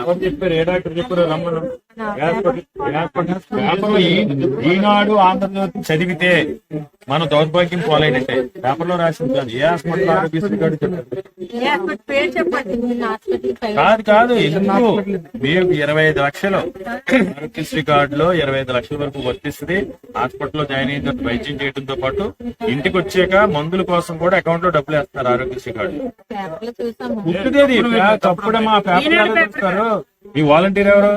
ఎవరు చెప్పారు? ఏ డాక్టర్ చెప్పారు? రమ్మను. పేపర్లో ఈనాడు ఆంధ్రజ్యోతి చదివితే మనం దౌర్భాగ్యం పోలేనంటే పేపర్లో రాసింది కాదు. ఏ హాస్పిటల్ ఆరోగ్యశ్రీ కార్డు చెప్పారు? కాదు ఎందుకు మీకు 25 లక్షలు ఆరోగ్యశ్రీ కార్డులో 25 లక్షల వరకు వర్తిస్తుంది. హాస్పిటల్లో జాయిన్ అయిన తర్వాత వైద్యం చేయడంతో పాటు ఇంటికి వచ్చాక మందుల కోసం కూడా అకౌంట్ లో డబ్బులు వేస్తారు ఆరోగ్యశ్రీ కార్డు. పుట్టుదేది తప్పుడే మా పేపర్ చూస్తారు. మీ వాలంటీర్ ఎవరు?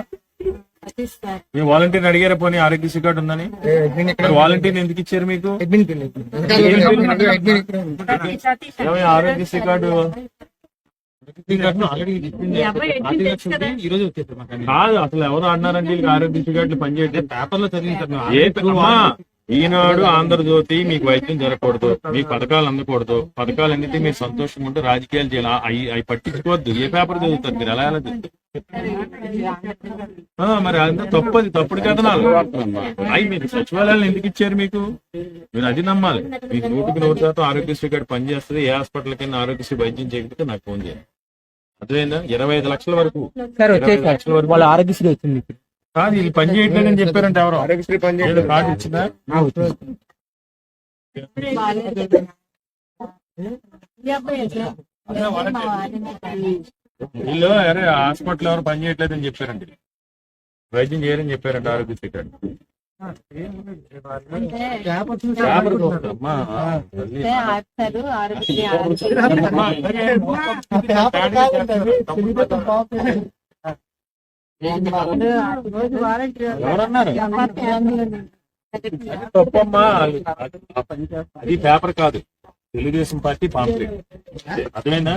మీ వాలంటీర్ అడిగారా పోనీ ఆరోగ్యశ్రీ కార్డు ఉందని? వాలంటీర్ ఎందుకు ఇచ్చారు మీకు? ఆరోగ్యశ్రీ కార్డు కాదు అసలు ఎవరు అన్నారంటే ఆరోగ్యశ్రీ కార్డులు పనిచేయట్లేదు. పేపర్లో చదివించారు. ఈనాడు ఆంధ్రజ్యోతి మీకు వైద్యం జరగకూడదు, మీకు పథకాలు అందకూడదు, పథకాలు అన్నిటి మీరు సంతోషంగా ఉంటే రాజకీయాలు చేయాలి. అవి పట్టించుకోవద్దు. ఏ పేపర్ చదువుతారు మీరు? ఎలా మరి అంతా తప్పది, తప్పుడు కథనాలు. అవి మీరు సచివాలయాలు ఎందుకు ఇచ్చారు? మీకు మీరు అది నమ్మాలి. మీకు 100% ఆరోగ్యశ్రీ కార్డు పనిచేస్తుంది. ఏ హాస్పిటల్ కైనా ఆరోగ్యశ్రీ వైద్యం చేయకపోతే నాకు ఫోన్ చేయాలి. అర్థమైందా? 25 లక్షల వరకు వాళ్ళ ఆరోగ్యశ్రీ వచ్చింది. కాదు వీళ్ళు పని చేయట్లేదని చెప్పారంటే ఎవరు? ఆరోగ్యశ్రీ పని చేయలేదు. కార్డు ఇచ్చిందా? వీళ్ళు అరే హాస్పిటల్ ఎవరు పని చేయట్లేదని చెప్పారండి. వైద్యం చేయరని చెప్పారంట ఆరోగ్యశ్రీ కార్డు. ఎవరన్నారు? తప్పమ్మా. అది పేపర్ కాదు, తెలుగుదేశం పార్టీ పాంప్లెట్. అర్థమైందా?